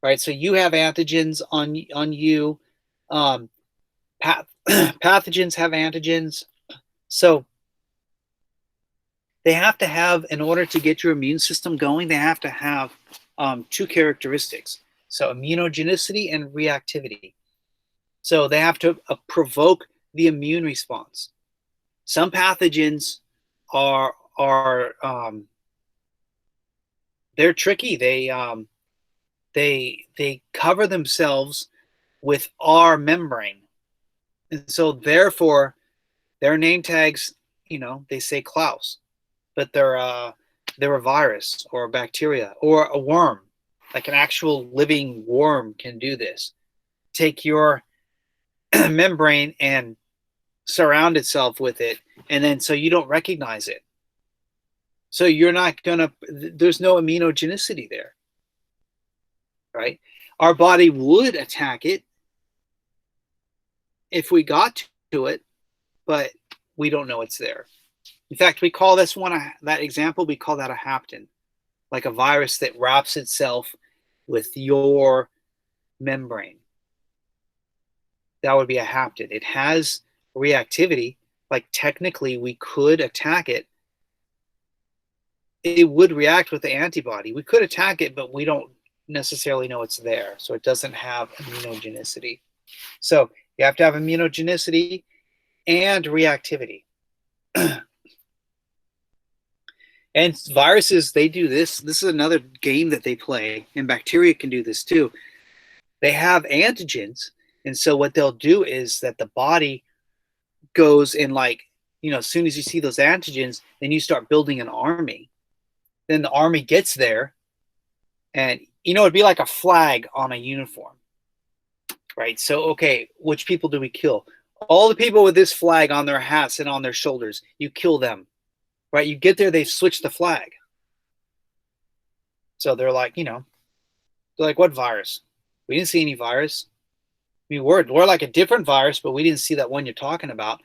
right? So you have antigens on you. Pathogens have antigens. So they have to have, in order to get your immune system going, they have to have two characteristics. So immunogenicity and reactivity. So they have to provoke the immune response. Some pathogens are they're tricky. They cover themselves with our membrane, and so therefore their name tags, they say Klaus, but they're a virus or a bacteria or a worm. Like an actual living worm can do this. Take your membrane and surround itself with it, and then so you don't recognize it. So you're not gonna. There's no immunogenicity there, right? Our body would attack it if we got to it, but we don't know it's there. In fact, we call this one, that example, we call that a hapten, like a virus that wraps itself with your membrane. That would be a hapten. It has reactivity. Like technically, we could attack it. It would react with the antibody. We could attack it, but we don't necessarily know it's there. So it doesn't have immunogenicity. So you have to have immunogenicity and reactivity. And viruses, they do this. This is another game that they play, and bacteria can do this too. They have antigens, and so what they'll do is that the body goes in, like, as soon as you see those antigens, then you start building an army. Then the army gets there, and it'd be like a flag on a uniform, right? So, okay, which people do we kill? All the people with this flag on their hats and on their shoulders, you kill them. Right, you get there, they've switched the flag. So they're like, what virus? We didn't see any virus. I mean, we're like a different virus, but we didn't see that one you're talking about.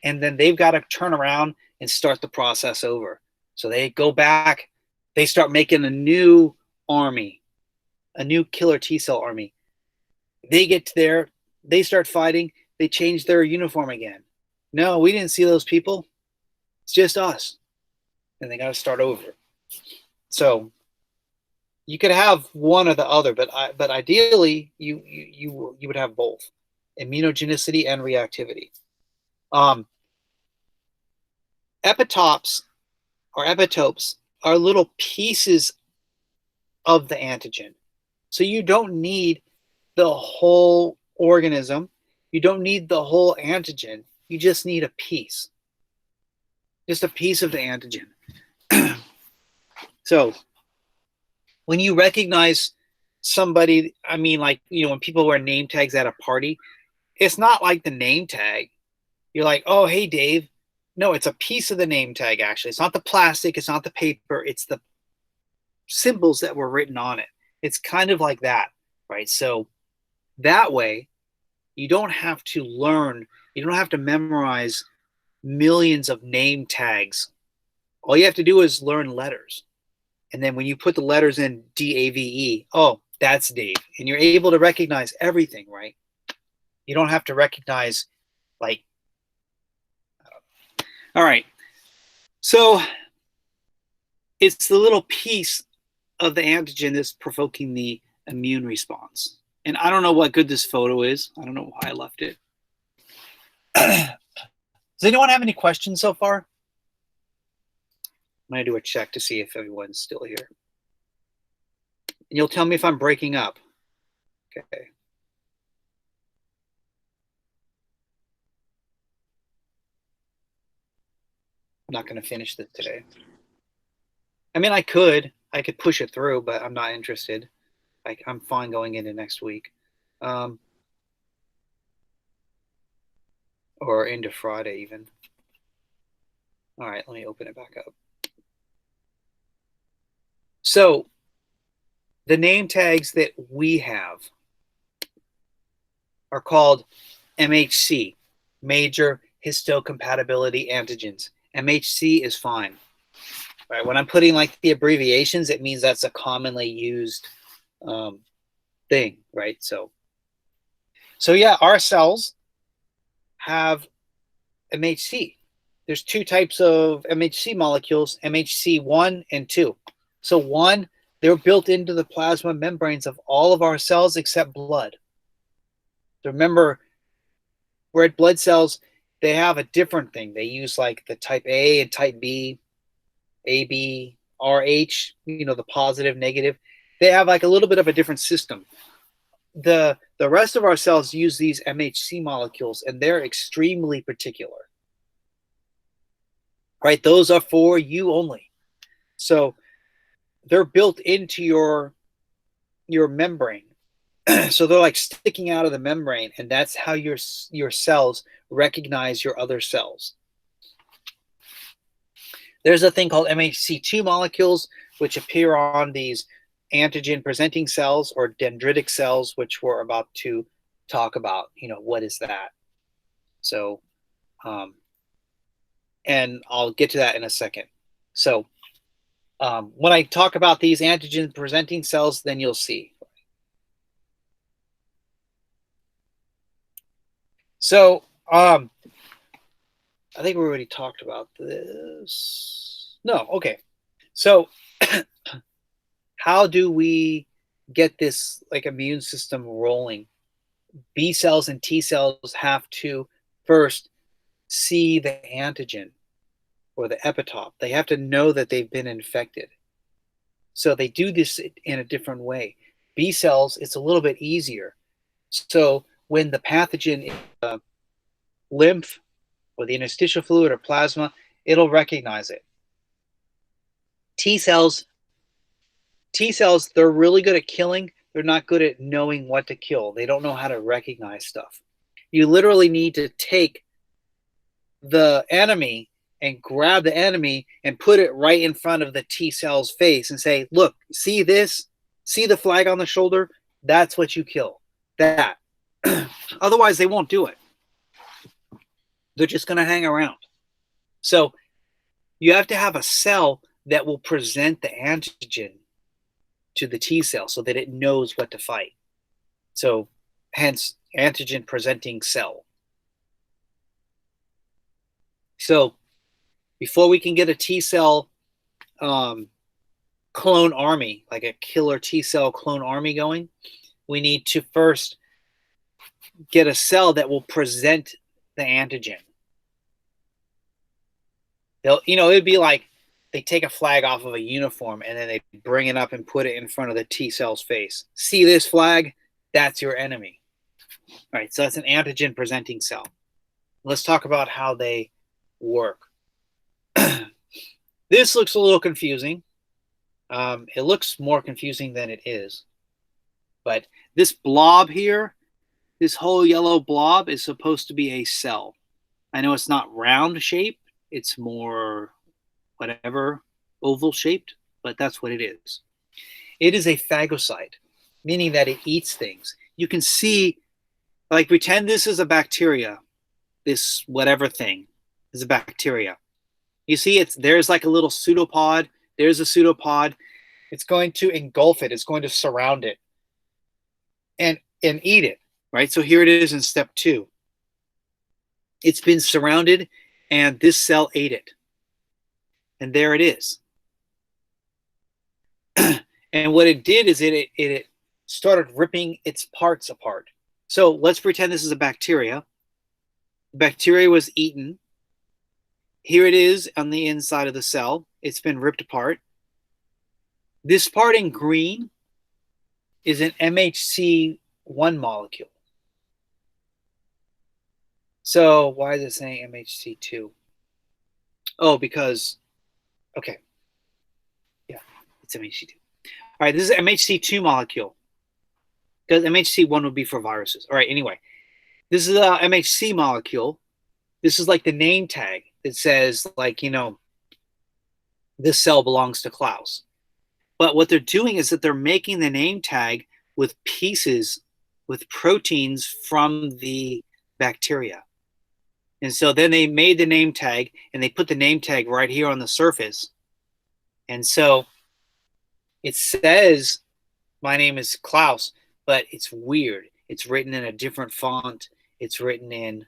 And then they've got to turn around and start the process over. So they go back, they start making a new army, a new killer T cell army. They get there, they start fighting, they change their uniform again. No, we didn't see those people. It's just us. And they got to start over. So you could have one or the other, but ideally you would have both, immunogenicity and reactivity. Epitopes or epitopes are little pieces of the antigen. So you don't need the whole organism. You don't need the whole antigen. You just need a piece. Just a piece of the antigen. So when you recognize somebody, I mean, like, when people wear name tags at a party, it's not like the name tag. You're like, oh, hey, Dave. No, it's a piece of the name tag, actually. It's not the plastic. It's not the paper. It's the symbols that were written on it. It's kind of like that, right? So that way, you don't have to learn. You don't have to memorize millions of name tags. All you have to do is learn letters. And then when you put the letters in DAVE, oh, that's Dave. And you're able to recognize everything, right? You don't have to recognize, like, all right. So it's the little piece of the antigen that's provoking the immune response. And I don't know what good this photo is. I don't know why I left it. Does anyone have any questions so far? I'm going to do a check to see if everyone's still here. And you'll tell me if I'm breaking up. Okay. I'm not going to finish this today. I mean, I could push it through, but I'm not interested. I'm fine going into next week. Or into Friday even. All right, let me open it back up. So the name tags that we have are called MHC, major histocompatibility antigens. MHC is fine. Right? When I'm putting like the abbreviations, it means that's a commonly used thing, right? So yeah, our cells have MHC. There's two types of MHC molecules, MHC1 and 2. So 1, they're built into the plasma membranes of all of our cells except blood. So remember, red blood cells, they have a different thing. They use like the type A and type B, AB, RH, the positive, negative. They have like a little bit of a different system. The rest of our cells use these MHC molecules, and they're extremely particular. Right? Those are for you only. So they're built into your membrane. So they're like sticking out of the membrane, and that's how your cells recognize your other cells. There's a thing called MHC2 molecules, which appear on these antigen-presenting cells or dendritic cells, which we're about to talk about. What is that? So, and I'll get to that in a second. So, when I talk about these antigen-presenting cells, then you'll see. So, I think we already talked about this. No, okay. So, how do we get this like immune system rolling? B cells and T cells have to first see the antigen or the epitope. They have to know that they've been infected. So they do this in a different way. B cells, it's a little bit easier. So when the pathogen is lymph or the interstitial fluid or plasma, it'll recognize it. T cells, they're really good at killing. They're not good at knowing what to kill. They don't know how to recognize stuff. You literally need to take the enemy and grab the enemy and put it right in front of the T cell's face and say, look, see this? See the flag on the shoulder? That's what you kill. That. Otherwise, they won't do it. They're just going to hang around. So you have to have a cell that will present the antigen to the T cell so that it knows what to fight. So hence antigen presenting cell. So before we can get a T cell clone army, like a killer T cell clone army going, we need to first get a cell that will present the antigen. It'd be like they take a flag off of a uniform and then they bring it up and put it in front of the T cell's face. See this flag? That's your enemy. All right, so that's an antigen presenting cell. Let's talk about how they work. This looks a little confusing. It looks more confusing than it is. But this blob here, this whole yellow blob is supposed to be a cell. I know it's not round shape. It's more whatever, oval shaped, but that's what it is. It is a phagocyte, meaning that it eats things. You can see, like pretend this is a bacteria. This whatever thing is a bacteria. You see there's like a little pseudopod. There's a pseudopod. It's going to engulf it. It's going to surround it and eat it, right? So here it is in step 2. It's been surrounded and this cell ate it. And there it is. And what it did is it started ripping its parts apart. So let's pretend this is a bacteria. The bacteria was eaten. Here it is on the inside of the cell. It's been ripped apart. This part in green is an MHC1 molecule. So why is it saying MHC2? Oh, because, okay. Yeah, it's MHC2. All right, this is an MHC2 molecule. Because MHC1 would be for viruses. All right, anyway. This is a MHC molecule. This is like the name tag that says, like, this cell belongs to Klaus. But what they're doing is that they're making the name tag with pieces, with proteins from the bacteria. And so then they made the name tag, and they put the name tag right here on the surface. And so it says my name is Klaus, but it's weird. It's written in a different font. It's written in,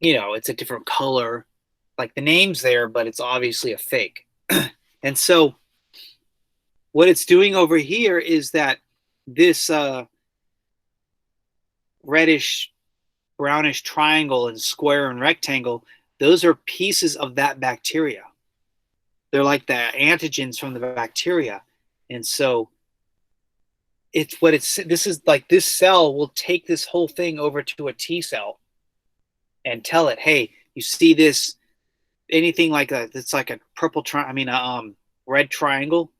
it's a different color. Like the name's there, but it's obviously a fake. And so what it's doing over here is that this reddish, brownish triangle and square and rectangle, those are pieces of that bacteria. They're like the antigens from the bacteria. And so this is like this cell will take this whole thing over to a T cell and tell it, hey, you see this, anything like that, it's like a red triangle,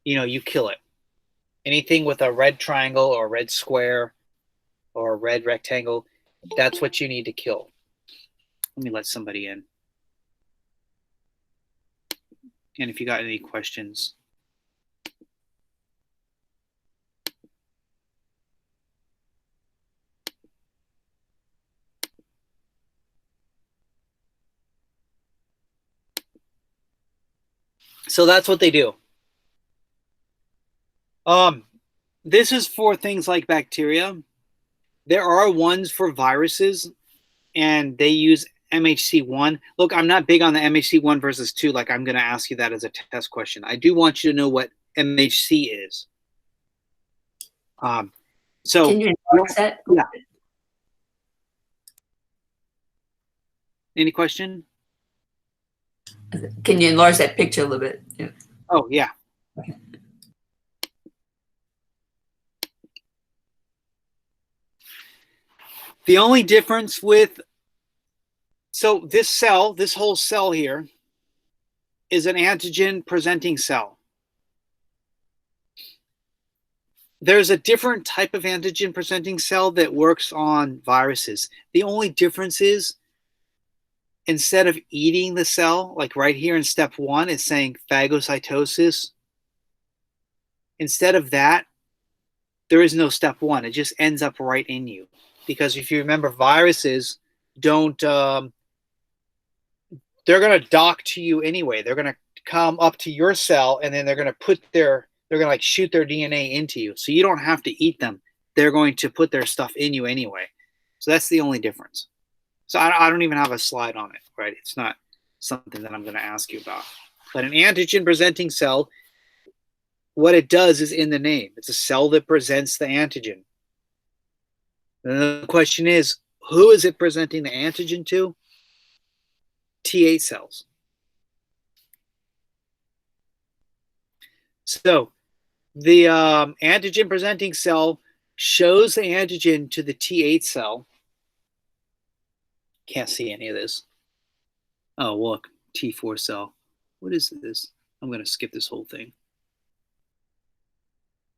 you kill it. Anything with a red triangle or a red square or a red rectangle, that's what you need to kill. Let me let somebody in. And if you got any questions. So that's what they do. This is for things like bacteria. There are ones for viruses, and they use MHC1. Look, I'm not big on the MHC1 versus 2. Like, I'm going to ask you that as a test question. I do want you to know what MHC is. So can you enlarge that? Yeah. Any question? Can you enlarge that picture a little bit? Yeah. Oh, yeah. Okay. The only difference with, so this whole cell here is an antigen presenting cell. There's a different type of antigen presenting cell that works on viruses. The only difference is, instead of eating the cell, like right here in step 1, it's saying phagocytosis. Instead of that, there is no step 1. It just ends up right in you. Because if you remember, viruses don't, they're going to dock to you anyway. They're going to come up to your cell, and then they're going to like shoot their DNA into you. So you don't have to eat them. They're going to put their stuff in you anyway. So that's the only difference. So I don't even have a slide on it, right? It's not something that I'm going to ask you about. But an antigen presenting cell, what it does is in the name. It's a cell that presents the antigen. And the question is, who is it presenting the antigen to? T8 cells. So the antigen presenting cell shows the antigen to the T8 cell. Can't see any of this. Oh, look, T4 cell. What is this? I'm going to skip this whole thing.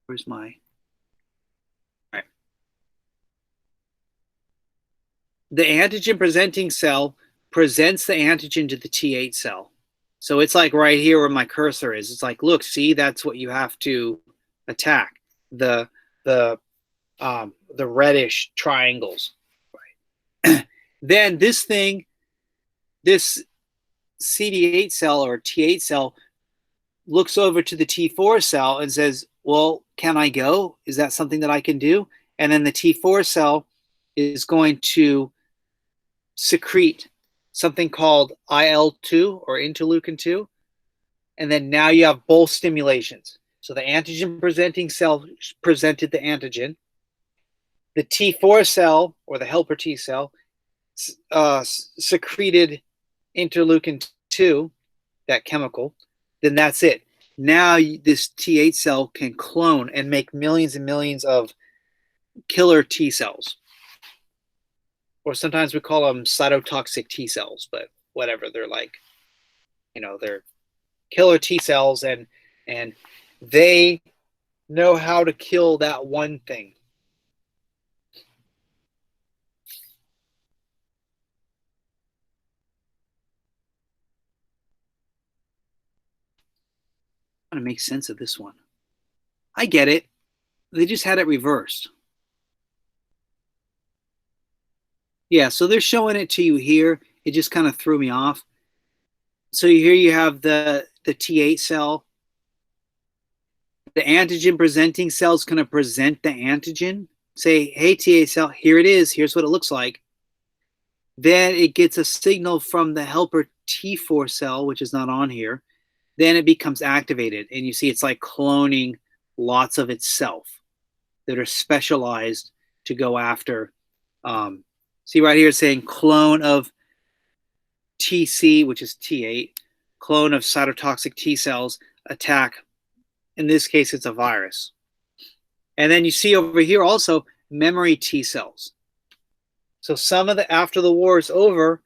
Where's my... All right. The antigen presenting cell presents the antigen to the T8 cell. So it's like right here where my cursor is. It's like, look, see, that's what you have to attack. The reddish triangles. Right. Then this CD8 cell or T8 cell looks over to the T4 cell and says, well, can I go? Is that something that I can do? And then the T4 cell is going to secrete something called IL-2 or interleukin-2. And then now you have both stimulations. So the antigen presenting cell presented the antigen. The T4 cell or the helper T cell secreted interleukin-2, that chemical. Then that's it. Now this T8 cell can clone and make millions and millions of killer T cells. Or sometimes we call them cytotoxic T cells, but whatever. They're like, they're killer T cells, and they know how to kill that one thing. I'm trying to make sense of this one. I get it. They just had it reversed. Yeah, so they're showing it to you here. It just kind of threw me off. So here you have the T8 cell. The antigen presenting cell is going to present the antigen. Say, hey, T8 cell, here it is. Here's what it looks like. Then it gets a signal from the helper T4 cell, which is not on here. Then it becomes activated. And you see it's like cloning lots of itself that are specialized to go after. See right here, it's saying clone of TC, which is T8, clone of cytotoxic T cells attack. In this case, it's a virus. And then you see over here also memory T cells. So some of the, after the war is over,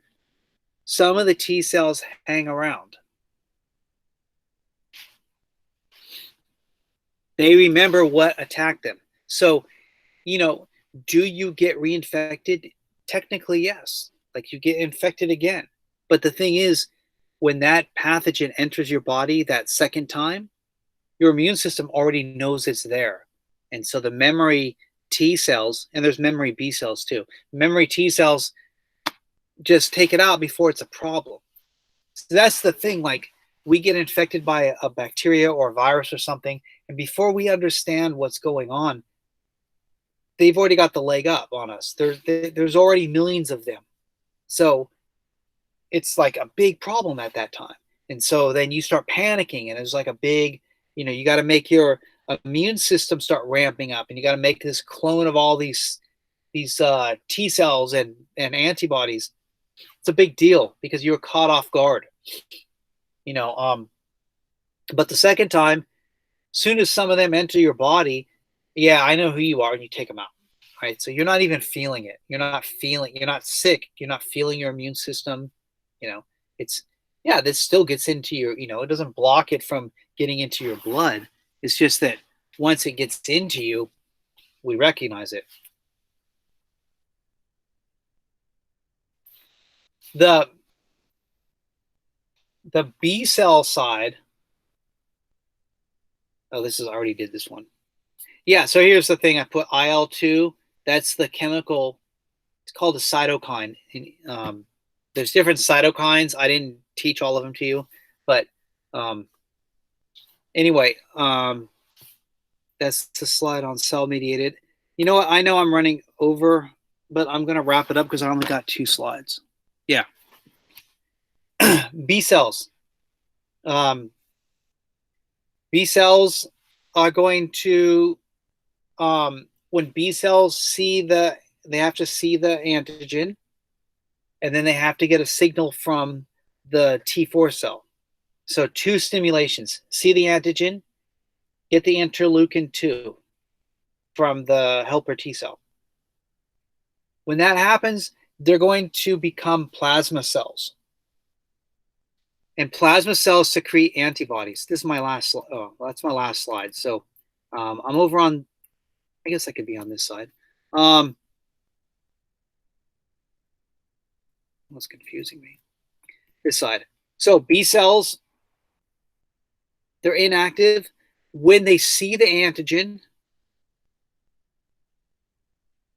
some of the T cells hang around. They remember what attacked them. So, you know, do you get reinfected? Technically, yes. Like you get infected again. But the thing is, when that pathogen enters your body that second time, your immune system already knows it's there. And so the memory T cells, and there's memory B cells too, memory T cells just take it out before it's a problem. So that's the thing. Like we get infected by a bacteria or a virus or something, and before we understand what's going on, they've already got the leg up on us. There's already millions of them. So it's like a big problem at that time. And so then you start panicking, and it's like a big, you know, you got to make your immune system start ramping up, and you got to make this clone of all these T cells and antibodies. It's a big deal because you're caught off guard, you know. But the second time, soon as some of them enter your body, yeah, I know who you are, and you take them out. Right? So you're not even feeling it. You're not sick. You're not feeling your immune system. You know, it's, yeah, this still gets into your, you know, it doesn't block it from getting into your blood. It's just that once it gets into you, we recognize it. The B cell side. Oh, this is, I already did this one. Yeah, so here's the thing. I put IL-2. That's the chemical. It's called a cytokine. There's different cytokines. I didn't teach all of them to you, but anyway, that's the slide on cell mediated. You know what? I know I'm running over, but I'm going to wrap it up because I only got 2 slides. Yeah. B cells. B cells are going to, when B cells see they have to see the antigen, and then they have to get a signal from the T4 cell. So 2 stimulations: see the antigen, get the interleukin 2 from the helper T cell. When that happens, they're going to become plasma cells. And plasma cells secrete antibodies. This is my last, oh, that's my last slide. So I'm over on, I guess I could be on this side. What's confusing me? This side. So B cells, they're inactive when they see the antigen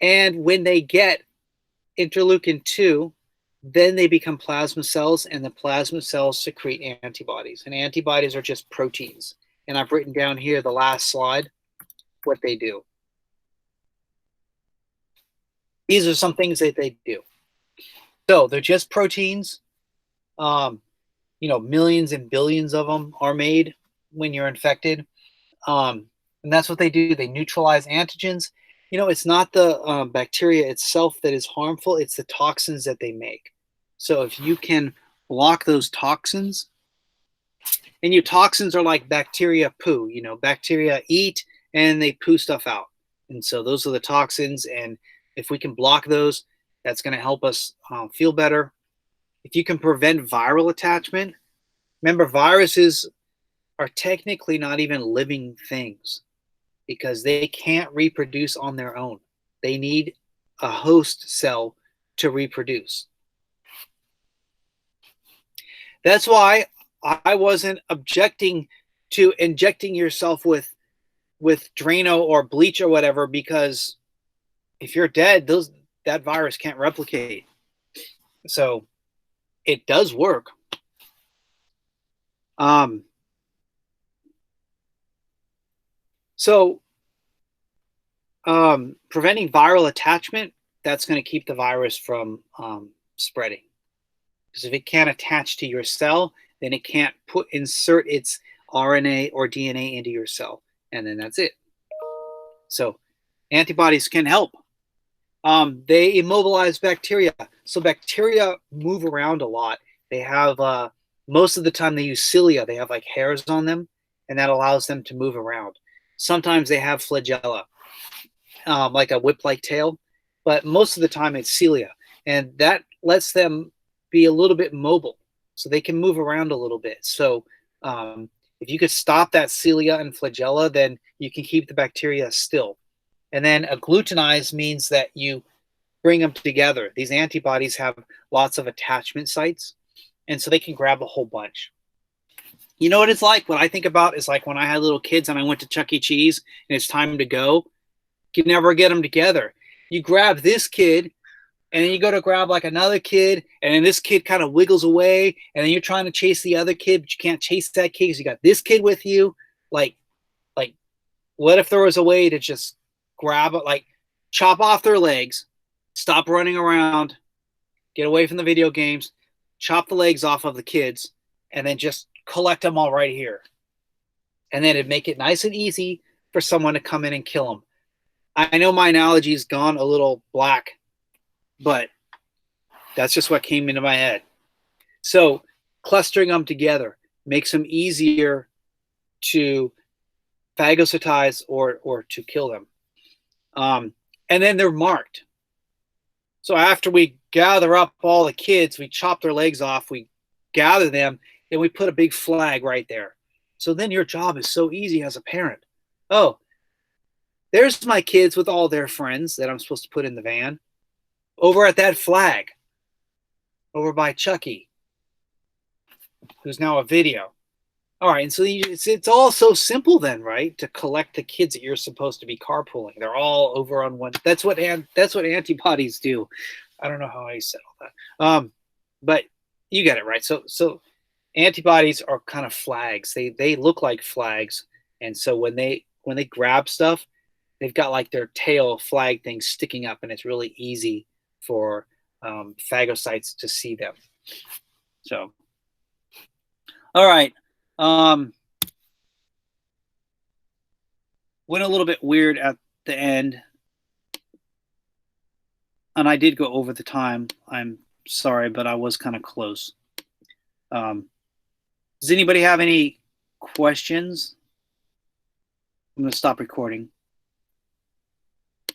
and when they get interleukin 2, then they become plasma cells, and the plasma cells secrete antibodies. And antibodies are just proteins. And I've written down here the last slide what they do. These are some things that they do. So they're just proteins. You know, millions and billions of them are made when you're infected. And that's what they do. They neutralize antigens. You know, it's not the bacteria itself that is harmful. It's the toxins that they make. So if you can block those toxins, and your toxins are like bacteria poo, you know, bacteria eat and they poo stuff out. And so those are the toxins. And if we can block those, that's going to help us feel better. If you can prevent viral attachment, remember, viruses are technically not even living things because they can't reproduce on their own. They need a host cell to reproduce. That's why I wasn't objecting to injecting yourself with Drano or bleach or whatever, because if you're dead, that virus can't replicate. So it does work. Preventing viral attachment, that's going to keep the virus from spreading. Because if it can't attach to your cell, then it can't insert its RNA or DNA into your cell, and then that's it. So antibodies can help. They immobilize bacteria. So bacteria move around a lot. They have, most of the time they use cilia. They have like hairs on them, and that allows them to move around. Sometimes they have flagella, like a whip-like tail, but most of the time it's cilia, and that lets them be a little bit mobile, so they can move around a little bit. So if you could stop that cilia and flagella, then you can keep the bacteria still. And then agglutinize means that you bring them together. These antibodies have lots of attachment sites, and so they can grab a whole bunch. You know what it's like? What I think about is like when I had little kids and I went to Chuck E. Cheese and it's time to go. You can never get them together. You grab this kid, and then you go to grab like another kid, and then this kid kind of wiggles away, and then you're trying to chase the other kid, but you can't chase that kid because you got this kid with you. Like, what if there was a way to just grab it, like chop off their legs, stop running around, get away from the video games, chop the legs off of the kids, and then just collect them all right here. And then it'd make it nice and easy for someone to come in and kill them. I know my analogy's gone a little black, but that's just what came into my head. So clustering them together makes them easier to phagocytize or to kill them. And then they're marked. So after we gather up all the kids, we chop their legs off, we gather them, and we put a big flag right there. So then your job is so easy as a parent. Oh, there's my kids with all their friends that I'm supposed to put in the van over at that flag over by Chucky, who's now a video. All right, and so it's all so simple then, right? To collect the kids that you're supposed to be carpooling. They're all over on one. That's what antibodies do. I don't know how I said all that, but you get it right. So antibodies are kind of flags. They look like flags, and so when they grab stuff, they've got like their tail flag thing sticking up, and it's really easy for phagocytes to see them. So, all right. Went a little bit weird at the end, and I did go over the time. I'm sorry, but I was kind of close. Does anybody have any questions? I'm going to stop recording.